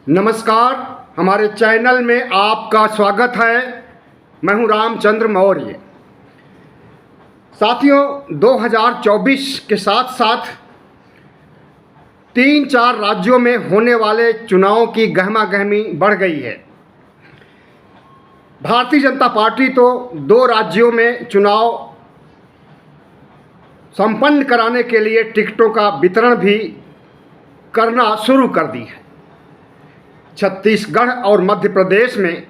नमस्कार, हमारे चैनल में आपका स्वागत है। मैं हूं रामचंद्र मौर्य। साथियों, 2024 के साथ साथ 3-4 राज्यों में होने वाले चुनाव की गहमागहमी बढ़ गई है। भारतीय जनता पार्टी तो 2 राज्यों में चुनाव संपन्न कराने के लिए टिकटों का वितरण भी करना शुरू कर दी है। छत्तीसगढ़ और मध्य प्रदेश में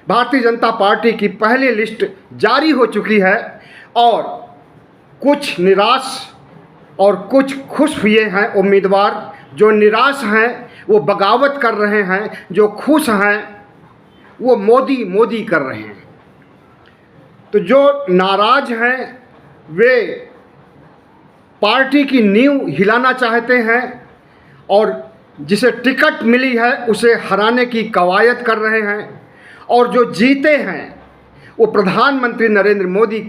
भारतीय जनता पार्टी की पहली लिस्ट जारी हो चुकी है और कुछ निराश और कुछ खुश हुए हैं उम्मीदवार। जो निराश हैं वो बगावत कर रहे हैं, जो खुश हैं वो मोदी मोदी कर रहे हैं। तो जो नाराज हैं वे पार्टी की नींव हिलाना चाहते हैं और जिसे टिकट मिली है उसे हराने की कवायद कर रहे हैं। और जो जीते हैं वो प्रधानमंत्री नरेंद्र मोदी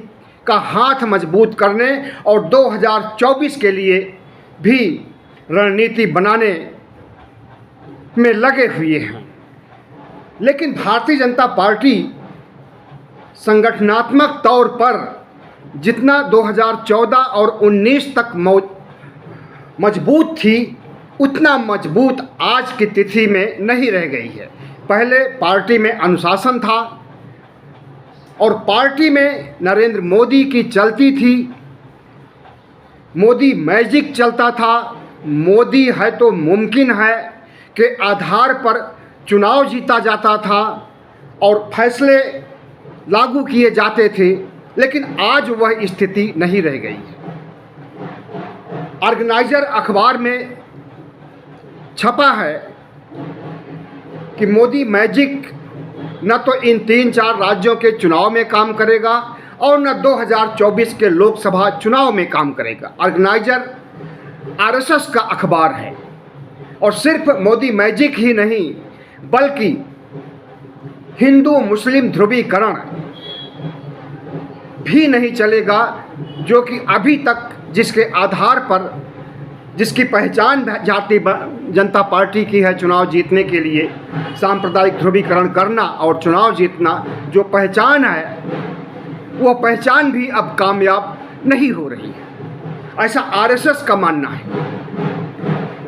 का हाथ मजबूत करने और 2024 के लिए भी रणनीति बनाने में लगे हुए हैं। लेकिन भारतीय जनता पार्टी संगठनात्मक तौर पर जितना 2014 और 19 तक मजबूत थी उतना मजबूत आज की तिथि में नहीं रह गई है। पहले पार्टी में अनुशासन था और पार्टी में नरेंद्र मोदी की चलती थी, मोदी मैजिक चलता था। मोदी है तो मुमकिन है के आधार पर चुनाव जीता जाता था और फैसले लागू किए जाते थे। लेकिन आज वह स्थिति नहीं रह गई है। ऑर्गेनाइजर अखबार में छपा है कि मोदी मैजिक न तो इन 3-4 राज्यों के चुनाव में काम करेगा और न 2024 के लोकसभा चुनाव में काम करेगा। ऑर्गेनाइजर आरएसएस का अखबार है और सिर्फ मोदी मैजिक ही नहीं बल्कि हिंदू मुस्लिम ध्रुवीकरण भी नहीं चलेगा, जो कि अभी तक जिसके आधार पर जिसकी पहचान भारतीय जनता पार्टी की है चुनाव जीतने के लिए सांप्रदायिक ध्रुवीकरण करना और चुनाव जीतना, जो पहचान है वो पहचान भी अब कामयाब नहीं हो रही है, ऐसा आरएसएस का मानना है।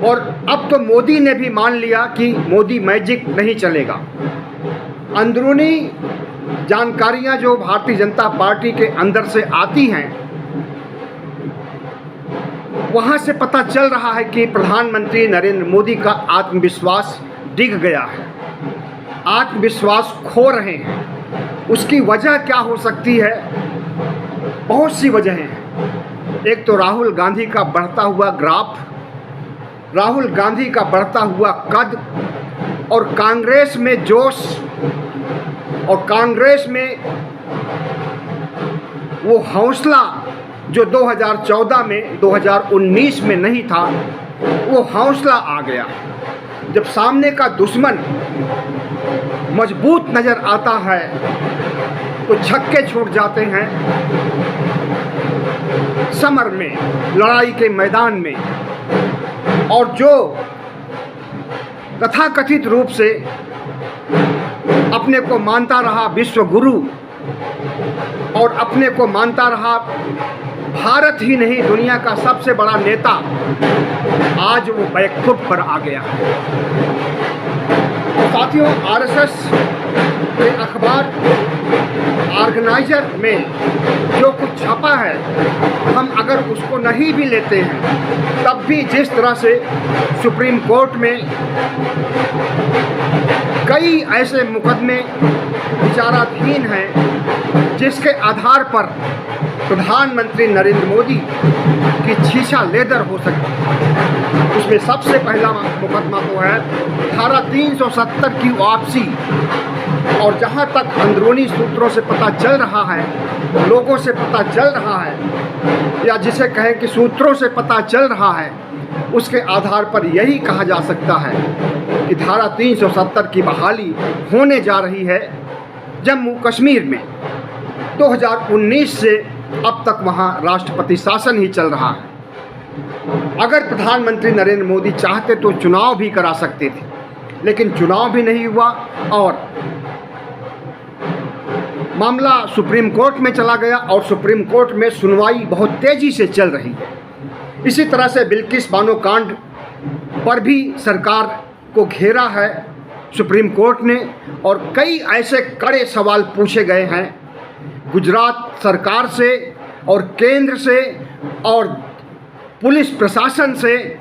और अब तो मोदी ने भी मान लिया कि मोदी मैजिक नहीं चलेगा। अंदरूनी जानकारियां जो भारतीय जनता पार्टी के अंदर से आती हैं वहाँ से पता चल रहा है कि प्रधानमंत्री नरेंद्र मोदी का आत्मविश्वास डिग गया है, आत्मविश्वास खो रहे हैं। उसकी वजह क्या हो सकती है? बहुत सी वजहें हैं। एक तो राहुल गांधी का बढ़ता हुआ ग्राफ, राहुल गांधी का बढ़ता हुआ कद और कांग्रेस में जोश और कांग्रेस में वो हौसला जो 2014 में 2019 में नहीं था, वो हौसला आ गया। जब सामने का दुश्मन मजबूत नज़र आता है तो छक्के छूट जाते हैं समर में, लड़ाई के मैदान में। और जो तथाकथित रूप से अपने को मानता रहा विश्व गुरु और अपने को मानता रहा भारत ही नहीं दुनिया का सबसे बड़ा नेता, आज वो बैकफुट पर आ गया है। तो साथियों, आरएसएस के अखबार ऑर्गेनाइजर में जो कुछ छपा है, हम अगर उसको नहीं भी लेते हैं तब भी जिस तरह से सुप्रीम कोर्ट में कई ऐसे मुकदमे विचाराधीन हैं जिसके आधार पर प्रधानमंत्री नरेंद्र मोदी की छीछा लेदर हो सकती है। उसमें सबसे पहला मुकदमा तो है धारा 370 की वापसी। और जहां तक अंदरूनी सूत्रों से पता चल रहा है, लोगों से पता चल रहा है, या जिसे कहें कि सूत्रों से पता चल रहा है, उसके आधार पर यही कहा जा सकता है कि धारा 370 की बहाली होने जा रही है जम्मू कश्मीर में। 2019 से अब तक वहाँ राष्ट्रपति शासन ही चल रहा है। अगर प्रधानमंत्री नरेंद्र मोदी चाहते तो चुनाव भी करा सकते थे, लेकिन चुनाव भी नहीं हुआ और मामला सुप्रीम कोर्ट में चला गया और सुप्रीम कोर्ट में सुनवाई बहुत तेज़ी से चल रही है। इसी तरह से बिल्किस बानो कांड पर भी सरकार को घेरा है सुप्रीम कोर्ट ने और कई ऐसे कड़े सवाल पूछे गए हैं गुजरात सरकार से और केंद्र से और पुलिस प्रशासन से,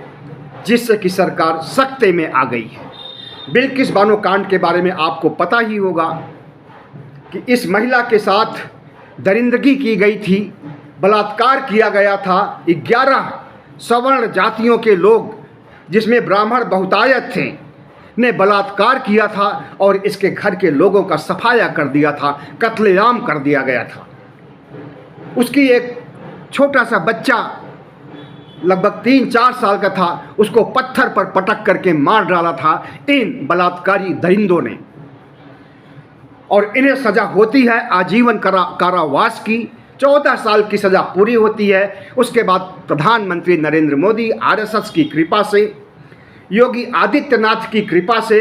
जिससे कि सरकार सख्ते में आ गई है। बिल्किस बानो कांड के बारे में आपको पता ही होगा कि इस महिला के साथ दरिंदगी की गई थी, बलात्कार किया गया था। 11 सवर्ण जातियों के लोग, जिसमें ब्राह्मण बहुतायत थे, ने बलात्कार किया था और इसके घर के लोगों का सफाया कर दिया था, कत्लेआम कर दिया गया था। उसकी एक छोटा सा बच्चा लगभग 3-4 साल का था, उसको पत्थर पर पटक करके मार डाला था इन बलात्कारी दरिंदों ने और इन्हें सज़ा होती है आजीवन कारावास की। 14 साल की सज़ा पूरी होती है। उसके बाद प्रधानमंत्री नरेंद्र मोदी, आरएसएस की कृपा से, योगी आदित्यनाथ की कृपा से,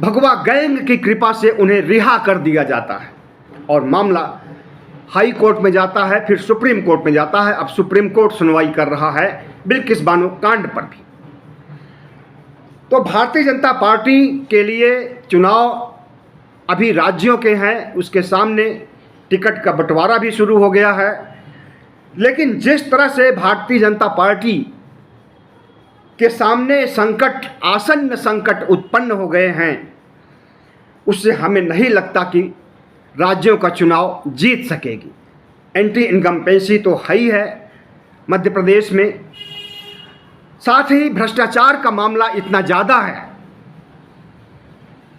भगवा गैंग की कृपा से उन्हें रिहा कर दिया जाता है और मामला हाई कोर्ट में जाता है, फिर सुप्रीम कोर्ट में जाता है। अब सुप्रीम कोर्ट सुनवाई कर रहा है बिल्किस बानो कांड पर भी। तो भारतीय जनता पार्टी के लिए चुनाव अभी राज्यों के हैं, उसके सामने टिकट का बंटवारा भी शुरू हो गया है। लेकिन जिस तरह से भारतीय जनता पार्टी के सामने संकट, आसन्न संकट उत्पन्न हो गए हैं, उससे हमें नहीं लगता कि राज्यों का चुनाव जीत सकेगी। एंटी इनकम्पेंसी तो है ही है मध्य प्रदेश में, साथ ही भ्रष्टाचार का मामला इतना ज़्यादा है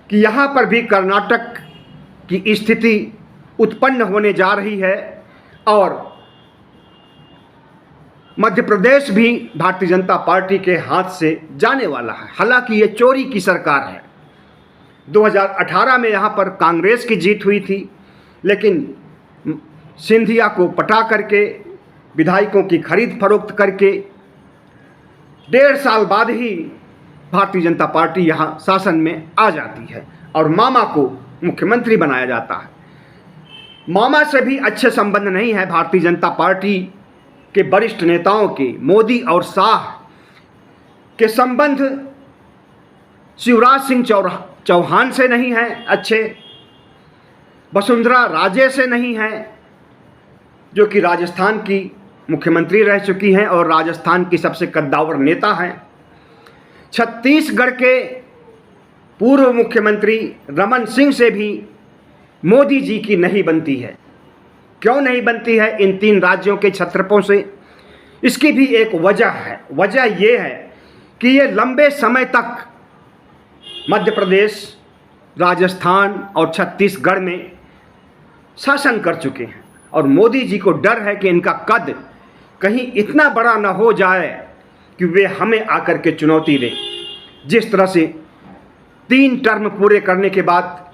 कि यहाँ पर भी कर्नाटक की स्थिति उत्पन्न होने जा रही है और मध्य प्रदेश भी भारतीय जनता पार्टी के हाथ से जाने वाला है। हालांकि ये चोरी की सरकार है। 2018 में यहाँ पर कांग्रेस की जीत हुई थी, लेकिन सिंधिया को पटा करके, विधायकों की खरीद फरोख्त करके 1.5 साल बाद ही भारतीय जनता पार्टी यहाँ शासन में आ जाती है और मामा को मुख्यमंत्री बनाया जाता है। मामा से भी अच्छे संबंध नहीं है भारतीय जनता पार्टी के वरिष्ठ नेताओं के। मोदी और शाह के संबंध शिवराज सिंह चौहान से नहीं है अच्छे, वसुंधरा राजे से नहीं है, जो कि राजस्थान की मुख्यमंत्री रह चुकी हैं और राजस्थान की सबसे कद्दावर नेता हैं। छत्तीसगढ़ के पूर्व मुख्यमंत्री रमन सिंह से भी मोदी जी की नहीं बनती है। क्यों नहीं बनती है? इन 3 राज्यों के छत्रपों से। इसकी भी एक वजह है। वजह ये है कि ये लंबे समय तक मध्य प्रदेश, राजस्थान और छत्तीसगढ़ में शासन कर चुके हैं और मोदी जी को डर है कि इनका कद कहीं इतना बड़ा न हो जाए कि वे हमें आकर के चुनौती दें। जिस तरह से 3 टर्म पूरे करने के बाद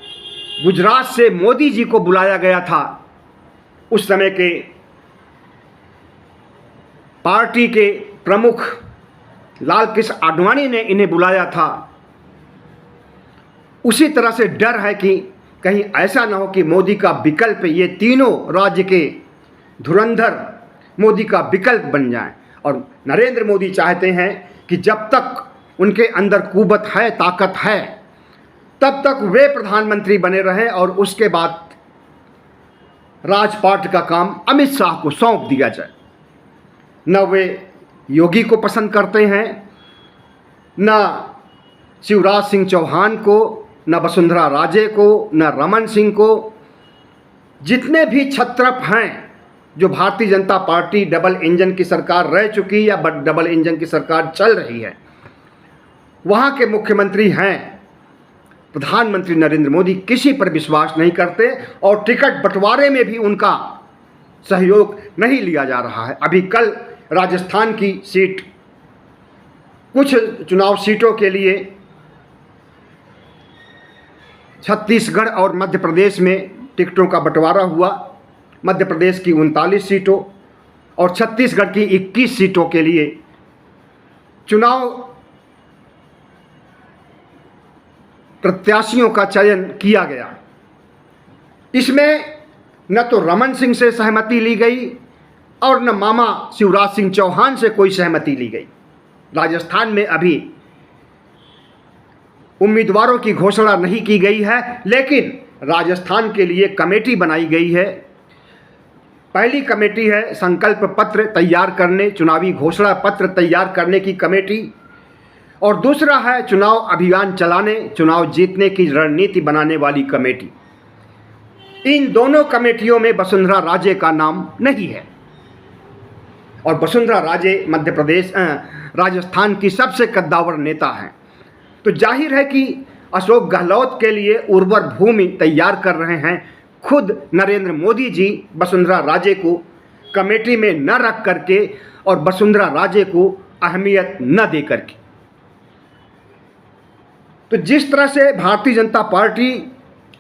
गुजरात से मोदी जी को बुलाया गया था, उस समय के पार्टी के प्रमुख लाल कृष्ण आडवाणी ने इन्हें बुलाया था। उसी तरह से डर है कि कहीं ऐसा ना हो कि मोदी का विकल्प, ये तीनों राज्य के धुरंधर मोदी का विकल्प बन जाएं। और नरेंद्र मोदी चाहते हैं कि जब तक उनके अंदर कुवत है, ताकत है, तब तक वे प्रधानमंत्री बने रहें और उसके बाद राजपाट का काम अमित शाह को सौंप दिया जाए। न वे योगी को पसंद करते हैं, न शिवराज सिंह चौहान को, न वसुंधरा राजे को, न रमन सिंह को। जितने भी छत्रप हैं, जो Bharatiya Janata party double engine की सरकार रह चुकी या डबल इंजन की सरकार चल रही है, वहाँ के मुख्यमंत्री हैं प्रधानमंत्री नरेंद्र मोदी, किसी पर विश्वास नहीं करते और टिकट बंटवारे में भी उनका सहयोग नहीं लिया जा रहा है। अभी कल राजस्थान की सीट, कुछ चुनाव सीटों के लिए छत्तीसगढ़ और मध्य प्रदेश में टिकटों का बंटवारा हुआ। मध्य प्रदेश की 39 सीटों और छत्तीसगढ़ की 21 सीटों के लिए चुनाव प्रत्याशियों का चयन किया गया। इसमें न तो रमन सिंह से सहमति ली गई और न मामा शिवराज सिंह चौहान से कोई सहमति ली गई। राजस्थान में अभी उम्मीदवारों की घोषणा नहीं की गई है, लेकिन राजस्थान के लिए कमेटी बनाई गई है। पहली कमेटी है संकल्प पत्र तैयार करने, चुनावी घोषणा पत्र तैयार करने की कमेटी, और दूसरा है चुनाव अभियान चलाने, चुनाव जीतने की रणनीति बनाने वाली कमेटी। इन दोनों कमेटियों में वसुंधरा राजे का नाम नहीं है, और वसुंधरा राजे मध्य प्रदेश राजस्थान की सबसे कद्दावर नेता हैं। तो जाहिर है कि अशोक गहलोत के लिए उर्वर भूमि तैयार कर रहे हैं खुद नरेंद्र मोदी जी, वसुंधरा राजे को कमेटी में न रख करके और वसुंधरा राजे को अहमियत न दे करके। तो जिस तरह से भारतीय जनता पार्टी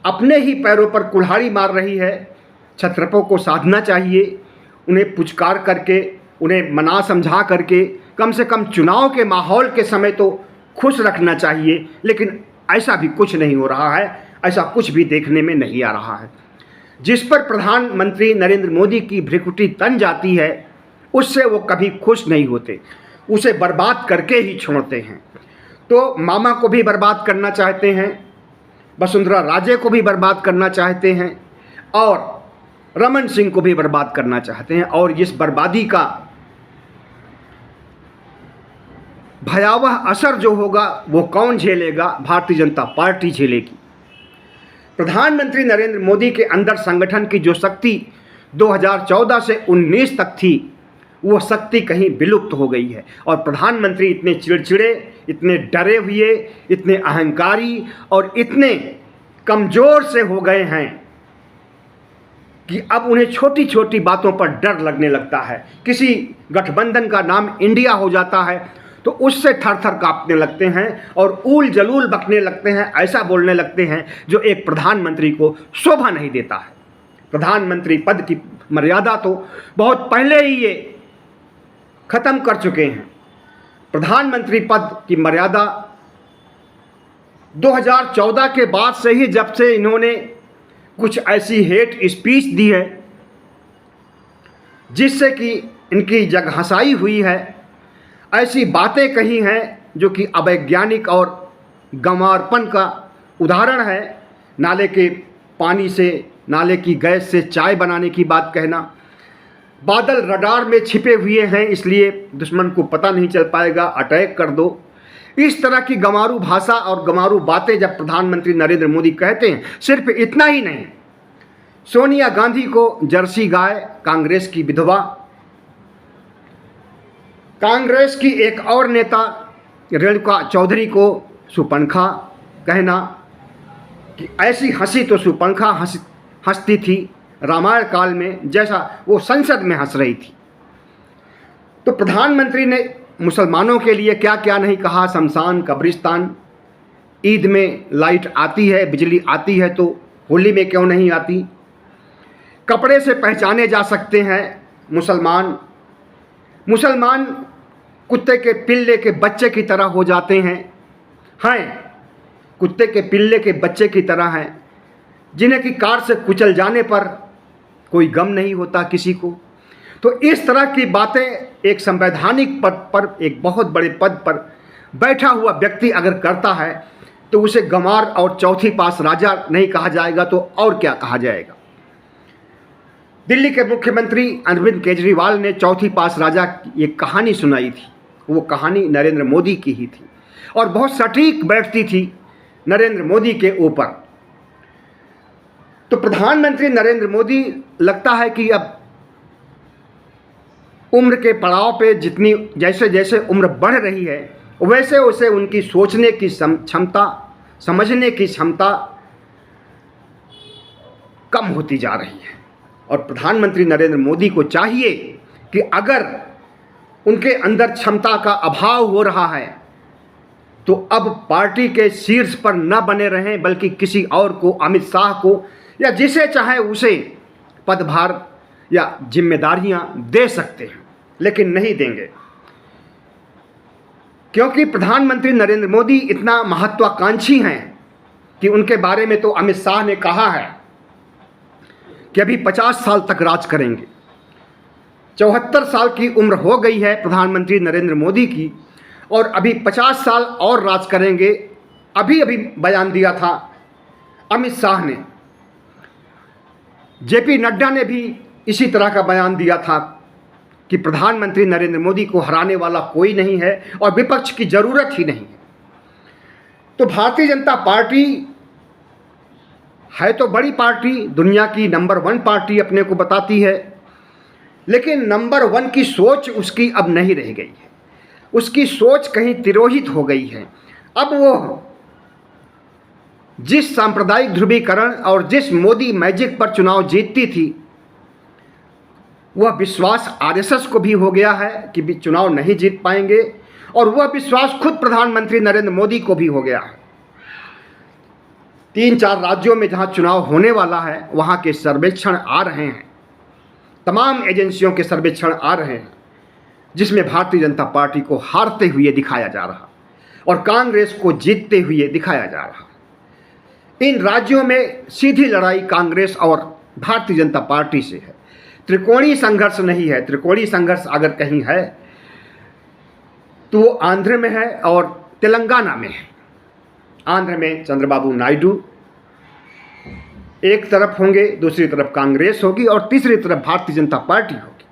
अपने ही पैरों पर कुल्हाड़ी मार रही है, छत्रपों को साधना चाहिए, उन्हें पुचकार करके, उन्हें मना समझा करके कम से कम चुनाव के माहौल के समय तो खुश रखना चाहिए। लेकिन ऐसा भी कुछ नहीं हो रहा है, ऐसा कुछ भी देखने में नहीं आ रहा है। जिस पर प्रधानमंत्री नरेंद्र मोदी की भ्रिकुटी तन जाती है, उससे वो कभी खुश नहीं होते, उसे बर्बाद करके ही छोड़ते हैं। तो मामा को भी बर्बाद करना चाहते हैं, वसुंधरा राजे को भी बर्बाद करना चाहते हैं, और रमन सिंह को भी बर्बाद करना चाहते हैं। और इस बर्बादी का भयावह असर जो होगा वो कौन झेलेगा? भारतीय जनता पार्टी झेलेगी। प्रधानमंत्री नरेंद्र मोदी के अंदर संगठन की जो शक्ति 2014 से 19 तक थी, वो शक्ति कहीं विलुप्त हो गई है। और प्रधानमंत्री इतने चिड़चिड़े, इतने डरे हुए, इतने अहंकारी और इतने कमज़ोर से हो गए हैं कि अब उन्हें छोटी छोटी बातों पर डर लगने लगता है। किसी गठबंधन का नाम इंडिया हो जाता है तो उससे थर थर काँपने लगते हैं और ऊल जलूल बकने लगते हैं, ऐसा बोलने लगते हैं जो एक प्रधानमंत्री को शोभा नहीं देता है। प्रधानमंत्री पद की मर्यादा तो बहुत पहले ही ये ख़त्म कर चुके हैं। प्रधानमंत्री पद की मर्यादा 2014 के बाद से ही, जब से इन्होंने कुछ ऐसी हेट स्पीच दी है जिससे कि इनकी जग हंसाई हुई है, ऐसी बातें कही हैं जो कि अवैज्ञानिक और गंवारपन का उदाहरण है। नाले के पानी से, नाले की गैस से चाय बनाने की बात कहना, बादल रडार में छिपे हुए हैं इसलिए दुश्मन को पता नहीं चल पाएगा, अटैक कर दो। इस तरह की गंवारू भाषा और गंवारू बातें जब प्रधानमंत्री नरेंद्र मोदी कहते हैं, सिर्फ इतना ही नहीं, सोनिया गांधी को जर्सी गाय, कांग्रेस की विधवा, कांग्रेस की एक और नेता रेणुका चौधरी को सुपंखा कहना कि ऐसी हंसी तो सुपंखा हंसती थी रामायण काल में, जैसा वो संसद में हंस रही थी। तो प्रधानमंत्री ने मुसलमानों के लिए क्या क्या नहीं कहा, शमशान, कब्रिस्तान, ईद में लाइट आती है, बिजली आती है तो होली में क्यों नहीं आती, कपड़े से पहचाने जा सकते हैं मुसलमान, मुसलमान कुत्ते के पिल्ले के बच्चे की तरह हो जाते हैं, कुत्ते के पिल्ले के बच्चे की तरह हैं, जिन्हें कि कार से कुचल जाने पर कोई गम नहीं होता किसी को। तो इस तरह की बातें एक संवैधानिक पद पर, एक बहुत बड़े पद पर बैठा हुआ व्यक्ति अगर करता है तो उसे गंवार और चौथी पास राजा नहीं कहा जाएगा तो और क्या कहा जाएगा। दिल्ली के मुख्यमंत्री अरविंद केजरीवाल ने चौथी पास राजा की एक कहानी सुनाई थी, वो कहानी नरेंद्र मोदी की ही थी और बहुत सटीक बैठती थी नरेंद्र मोदी के ऊपर। तो प्रधानमंत्री नरेंद्र मोदी लगता है कि अब उम्र के पड़ाव पे जितनी जैसे जैसे उम्र बढ़ रही है वैसे वैसे उनकी सोचने की क्षमता, समझने की क्षमता कम होती जा रही है। और प्रधानमंत्री नरेंद्र मोदी को चाहिए कि अगर उनके अंदर क्षमता का अभाव हो रहा है तो अब पार्टी के शीर्ष पर न बने रहें, बल्कि किसी और को, अमित शाह को या जिसे चाहे उसे पदभार या जिम्मेदारियां दे सकते हैं, लेकिन नहीं देंगे, क्योंकि प्रधानमंत्री नरेंद्र मोदी इतना महत्वाकांक्षी हैं कि उनके बारे में तो अमित शाह ने कहा है कि अभी 50 साल तक राज करेंगे। 74 साल की उम्र हो गई है प्रधानमंत्री नरेंद्र मोदी की और अभी 50 साल और राज करेंगे। अभी अभी बयान दिया था अमित शाह ने। जेपी नड्डा ने भी इसी तरह का बयान दिया था कि प्रधानमंत्री नरेंद्र मोदी को हराने वाला कोई नहीं है और विपक्ष की ज़रूरत ही नहीं है। तो भारतीय जनता पार्टी है तो बड़ी पार्टी, दुनिया की नंबर 1 पार्टी अपने को बताती है, लेकिन नंबर 1 की सोच उसकी अब नहीं रह गई है। उसकी सोच कहीं तिरोहित हो गई है। अब वो जिस सांप्रदायिक ध्रुवीकरण और जिस मोदी मैजिक पर चुनाव जीतती थी, वह विश्वास आरएसएस को भी हो गया है कि चुनाव नहीं जीत पाएंगे, और वह विश्वास खुद प्रधानमंत्री नरेंद्र मोदी को भी हो गया है। 3-4 राज्यों में जहां चुनाव होने वाला है वहां के सर्वेक्षण आ रहे हैं, तमाम एजेंसियों के सर्वेक्षण आ रहे हैं, जिसमें भारतीय जनता पार्टी को हारते हुए दिखाया जा रहा और कांग्रेस को जीतते हुए दिखाया जा रहा। इन राज्यों में सीधी लड़ाई कांग्रेस और भारतीय जनता पार्टी से है। त्रिकोणीय संघर्ष नहीं है। त्रिकोणीय संघर्ष अगर कहीं है तो वो आंध्र में है और तेलंगाना में है। आंध्र में चंद्रबाबू नायडू एक तरफ होंगे, दूसरी तरफ कांग्रेस होगी और तीसरी तरफ भारतीय जनता पार्टी होगी।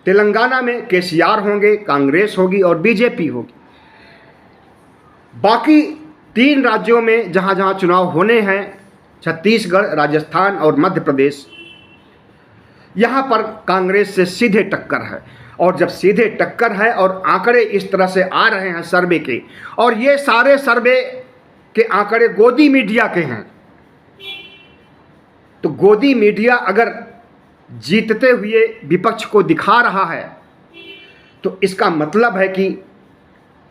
तेलंगाना में केसीआर होंगे, कांग्रेस होगी और बीजेपी होगी। बाकी 3 राज्यों में जहां जहां चुनाव होने हैं, छत्तीसगढ़, राजस्थान और मध्य प्रदेश, यहाँ पर कांग्रेस से सीधे टक्कर है। और जब सीधे टक्कर है और आंकड़े इस तरह से आ रहे हैं सर्वे के, और ये सारे सर्वे के आंकड़े गोदी मीडिया के हैं, तो गोदी मीडिया अगर जीतते हुए विपक्ष को दिखा रहा है तो इसका मतलब है कि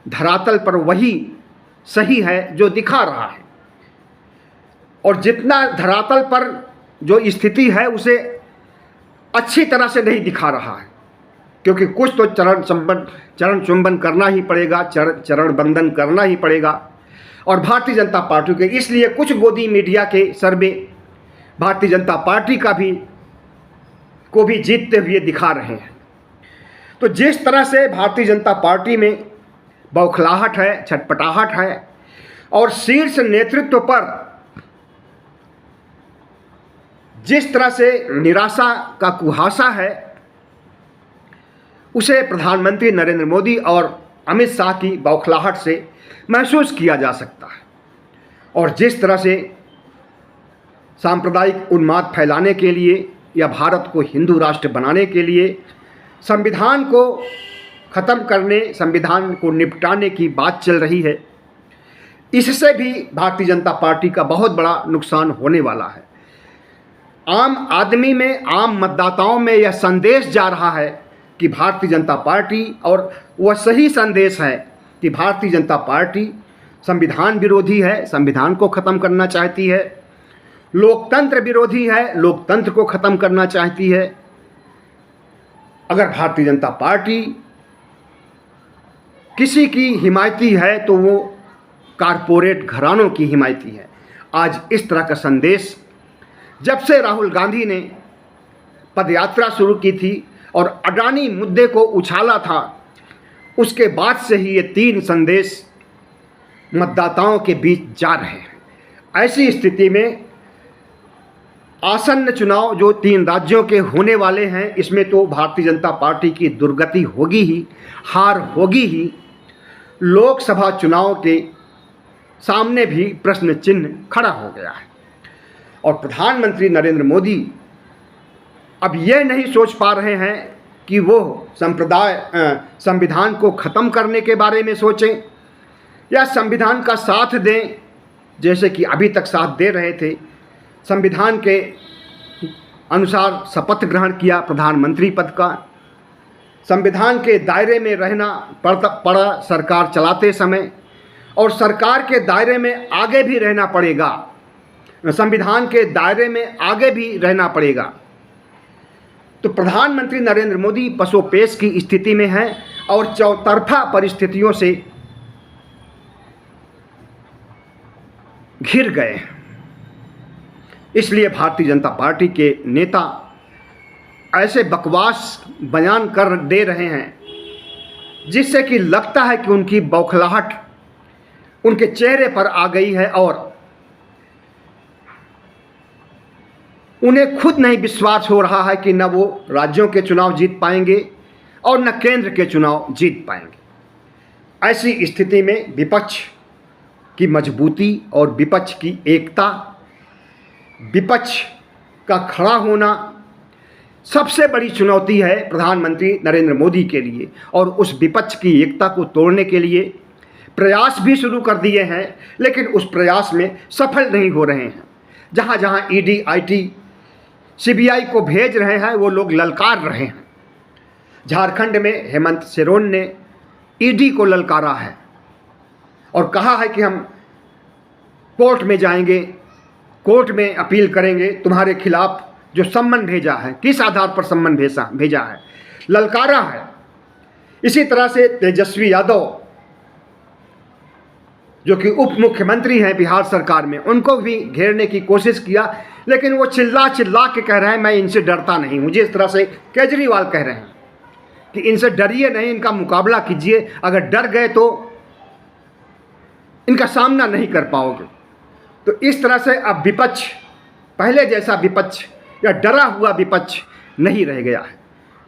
धरातल पर वही सही है जो दिखा रहा है। और जितना धरातल पर जो स्थिति है उसे अच्छी तरह से नहीं दिखा रहा है, क्योंकि कुछ तो चरण चुंबन करना ही पड़ेगा, चरण बंधन करना ही पड़ेगा। और भारतीय जनता पार्टी के इसलिए कुछ गोदी मीडिया के सर्वे भारतीय जनता पार्टी को भी जीतते हुए दिखा रहे हैं। तो जिस तरह से भारतीय जनता पार्टी में बौखलाहट है, छटपटाहट है और शीर्ष नेतृत्व पर जिस तरह से निराशा का कुहासा है, उसे प्रधानमंत्री नरेंद्र मोदी और अमित शाह की बौखलाहट से महसूस किया जा सकता है। और जिस तरह से सांप्रदायिक उन्माद फैलाने के लिए या भारत को हिंदू राष्ट्र बनाने के लिए संविधान को ख़त्म करने, संविधान को निपटाने की बात चल रही है, इससे भी भारतीय जनता पार्टी का बहुत बड़ा नुकसान होने वाला है। आम आदमी में, आम मतदाताओं में यह संदेश जा रहा है कि भारतीय जनता पार्टी, और वह सही संदेश है कि भारतीय जनता पार्टी संविधान विरोधी है, संविधान को ख़त्म करना चाहती है, लोकतंत्र विरोधी है, लोकतंत्र को ख़त्म करना चाहती है। अगर भारतीय जनता पार्टी किसी की हिमायती है तो वो कारपोरेट घरानों की हिमायती है। आज इस तरह का संदेश जब से राहुल गांधी ने पदयात्रा शुरू की थी और अडानी मुद्दे को उछाला था, उसके बाद से ही ये 3 संदेश मतदाताओं के बीच जा रहे हैं। ऐसी स्थिति में आसन्न चुनाव जो 3 राज्यों के होने वाले हैं, इसमें तो भारतीय जनता पार्टी की दुर्गति होगी ही, हार होगी ही। लोकसभा चुनाव के सामने भी प्रश्न चिन्ह खड़ा हो गया है और प्रधानमंत्री नरेंद्र मोदी अब यह नहीं सोच पा रहे हैं कि वो संविधान को ख़त्म करने के बारे में सोचें या संविधान का साथ दें, जैसे कि अभी तक साथ दे रहे थे। संविधान के अनुसार शपथ ग्रहण किया प्रधानमंत्री पद का, संविधान के दायरे में रहना पड़ा सरकार चलाते समय, और सरकार के दायरे में आगे भी रहना पड़ेगा, संविधान के दायरे में आगे भी रहना पड़ेगा। तो प्रधानमंत्री नरेंद्र मोदी पसोपेश की स्थिति में हैं और चौतरफा परिस्थितियों से घिर गए हैं। इसलिए भारतीय जनता पार्टी के नेता ऐसे बकवास बयान कर दे रहे हैं जिससे कि लगता है कि उनकी बौखलाहट उनके चेहरे पर आ गई है और उन्हें खुद नहीं विश्वास हो रहा है कि न वो राज्यों के चुनाव जीत पाएंगे और न केंद्र के चुनाव जीत पाएंगे। ऐसी स्थिति में विपक्ष की मजबूती और विपक्ष की एकता, विपक्ष का खड़ा होना सबसे बड़ी चुनौती है प्रधानमंत्री नरेंद्र मोदी के लिए। और उस विपक्ष की एकता को तोड़ने के लिए प्रयास भी शुरू कर दिए हैं, लेकिन उस प्रयास में सफल नहीं हो रहे हैं। जहाँ जहाँ ईडी, आईटी, सीबीआई को भेज रहे हैं वो लोग ललकार रहे हैं। झारखंड में हेमंत सोरेन ने ईडी को ललकारा है और कहा है कि हम कोर्ट में जाएंगे, कोर्ट में अपील करेंगे तुम्हारे खिलाफ जो सम्मन भेजा है, किस आधार पर सम्मन भेजा है, ललकारा है। इसी तरह से तेजस्वी यादव जो कि उप मुख्यमंत्री हैं बिहार सरकार में, उनको भी घेरने की कोशिश किया, लेकिन वो चिल्ला चिल्ला के कह रहे हैं मैं इनसे डरता नहीं हूँ। जिस तरह से केजरीवाल कह रहे हैं कि इनसे डरिए नहीं, इनका मुकाबला कीजिए, अगर डर गए तो इनका सामना नहीं कर पाओगे। तो इस तरह से अब विपक्ष पहले जैसा विपक्ष या डरा हुआ विपक्ष नहीं रह गया है।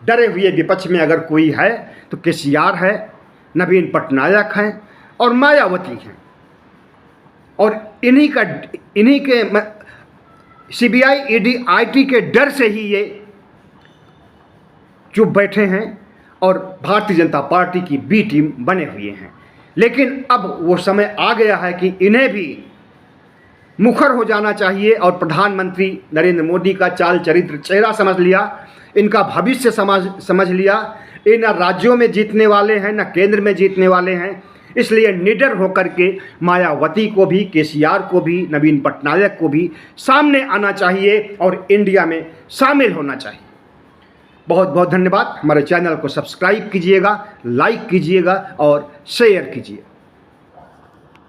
डरे हुए विपक्ष में अगर कोई है तो केसीआर है, नवीन पटनायक हैं और मायावती हैं। और इन्हीं के सीबीआई, ईडी, आईटी के डर से ही ये चुप बैठे हैं और भारतीय जनता पार्टी की बी टीम बने हुए हैं। लेकिन अब वो समय आ गया है कि इन्हें भी मुखर हो जाना चाहिए और प्रधानमंत्री नरेंद्र मोदी का चाल चरित्र, चेहरा समझ लिया, इनका भविष्य समझ लिया। ये न राज्यों में जीतने वाले हैं न केंद्र में जीतने वाले हैं। इसलिए निडर होकर के मायावती को भी, केसीआर को भी, नवीन पटनायक को भी सामने आना चाहिए और इंडिया में शामिल होना चाहिए। बहुत बहुत धन्यवाद। हमारे चैनल को सब्सक्राइब कीजिएगा, लाइक कीजिएगा और शेयर कीजिए।